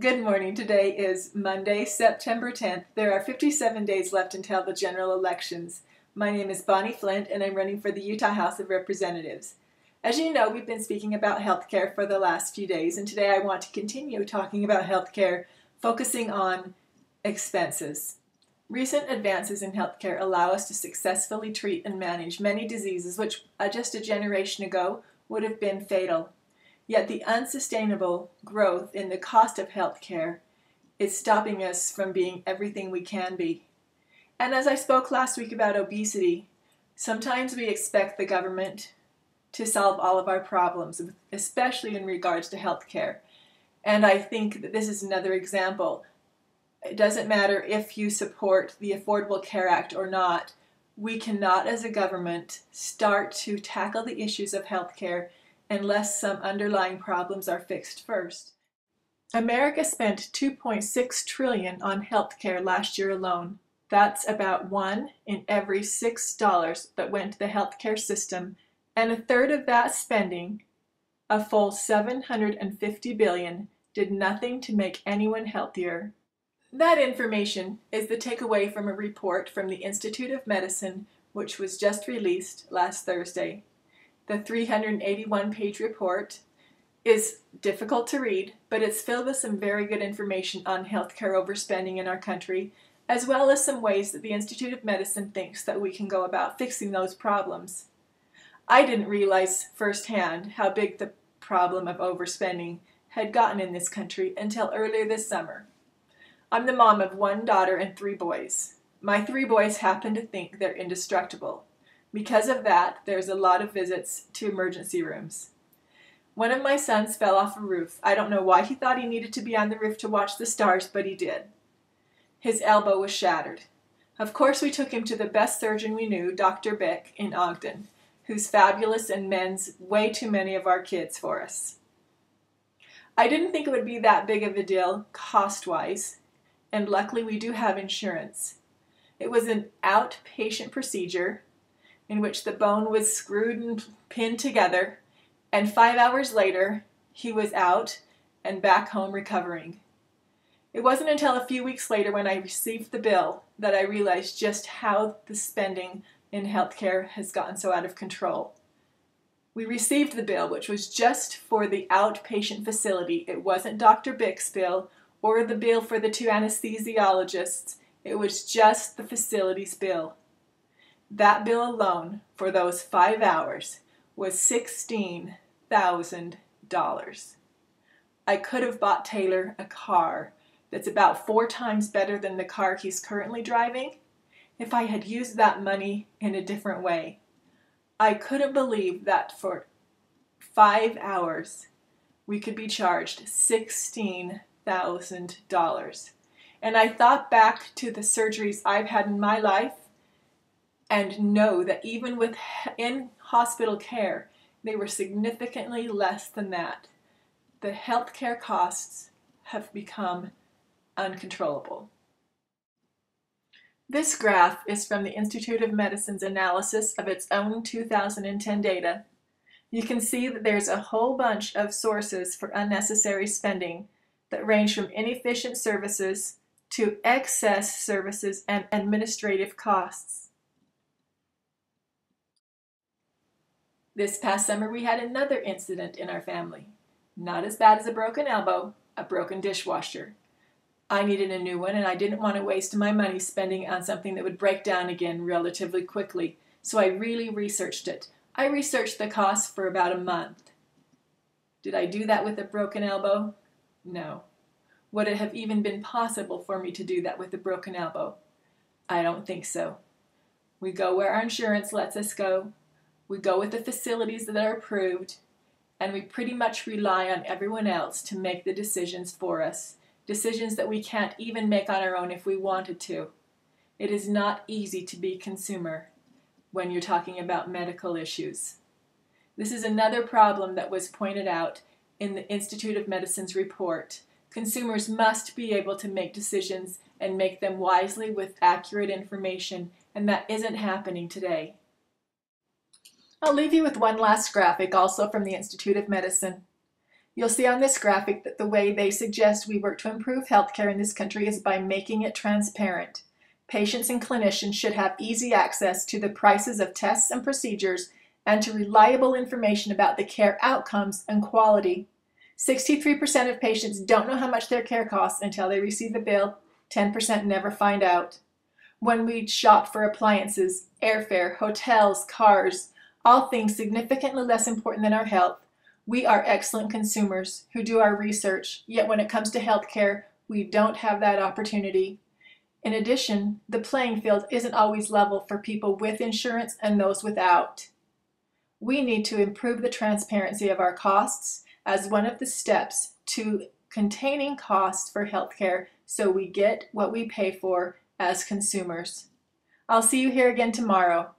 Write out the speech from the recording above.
Good morning. Today is Monday, September 10th. There are 57 days left until the general elections. My name is Bonnie Flint and I'm running for the Utah House of Representatives. As you know, we've been speaking about healthcare for the last few days, and today I want to continue talking about healthcare, focusing on expenses. Recent advances in healthcare allow us to successfully treat and manage many diseases which just a generation ago would have been fatal. Yet the unsustainable growth in the cost of healthcare is stopping us from being everything we can be. And as I spoke last week about obesity, sometimes we expect the government to solve all of our problems, especially in regards to healthcare. And I think that this is another example. It doesn't matter if you support the Affordable Care Act or not. We cannot, as a government, start to tackle the issues of healthcare unless some underlying problems are fixed first. America spent $2.6 trillion on healthcare last year alone. That's about $1 in every $6 that went to the healthcare system, and a third of that spending, a full $750 billion, did nothing to make anyone healthier. That information is the takeaway from a report from the Institute of Medicine, which was just released last Thursday. The 381-page report is difficult to read, but it's filled with some very good information on healthcare overspending in our country, as well as some ways that the Institute of Medicine thinks that we can go about fixing those problems. I didn't realize firsthand how big the problem of overspending had gotten in this country until earlier this summer. I'm the mom of one daughter and 3 boys. My 3 boys happen to think they're indestructible. Because of that, there's a lot of visits to emergency rooms. One of my sons fell off a roof. I don't know why he thought he needed to be on the roof to watch the stars, but he did. His elbow was shattered. Of course, we took him to the best surgeon we knew, Dr. Bick in Ogden, who's fabulous and mends way too many of our kids for us. I didn't think it would be that big of a deal cost-wise, and luckily we do have insurance. It was an outpatient procedure in which the bone was screwed and pinned together, and 5 hours later, he was out and back home recovering. It wasn't until a few weeks later when I received the bill that I realized just how the spending in healthcare has gotten so out of control. We received the bill, which was just for the outpatient facility. It wasn't Dr. Bick's bill or the bill for the 2 anesthesiologists. It was just the facility's bill. That bill alone for those 5 hours was $16,000. I could have bought Taylor a car that's about 4 times better than the car he's currently driving if I had used that money in a different way. I couldn't believe that for 5 hours we could be charged $16,000. And I thought back to the surgeries I've had in my life and know that even with in-hospital care, they were significantly less than that. The healthcare costs have become uncontrollable. This graph is from the Institute of Medicine's analysis of its own 2010 data. You can see that there's a whole bunch of sources for unnecessary spending that range from inefficient services to excess services and administrative costs. This past summer we had another incident in our family. Not as bad as a broken elbow, a broken dishwasher. I needed a new one and I didn't want to waste my money spending on something that would break down again relatively quickly, so I really researched it. I researched the costs for about a month. Did I do that with a broken elbow? No. Would it have even been possible for me to do that with a broken elbow? I don't think so. We go where our insurance lets us go. We go with the facilities that are approved, and we pretty much rely on everyone else to make the decisions for us, decisions that we can't even make on our own if we wanted to. It is not easy to be a consumer when you're talking about medical issues. This is another problem that was pointed out in the Institute of Medicine's report. Consumers must be able to make decisions and make them wisely with accurate information, and that isn't happening today. I'll leave you with one last graphic, also from the Institute of Medicine. You'll see on this graphic that the way they suggest we work to improve healthcare in this country is by making it transparent. Patients and clinicians should have easy access to the prices of tests and procedures and to reliable information about the care outcomes and quality. 63% of patients don't know how much their care costs until they receive a bill. 10% never find out. When we shop for appliances, airfare, hotels, cars, all things significantly less important than our health, we are excellent consumers who do our research, yet when it comes to healthcare, we don't have that opportunity. In addition, the playing field isn't always level for people with insurance and those without. We need to improve the transparency of our costs as one of the steps to containing costs for healthcare so we get what we pay for as consumers. I'll see you here again tomorrow.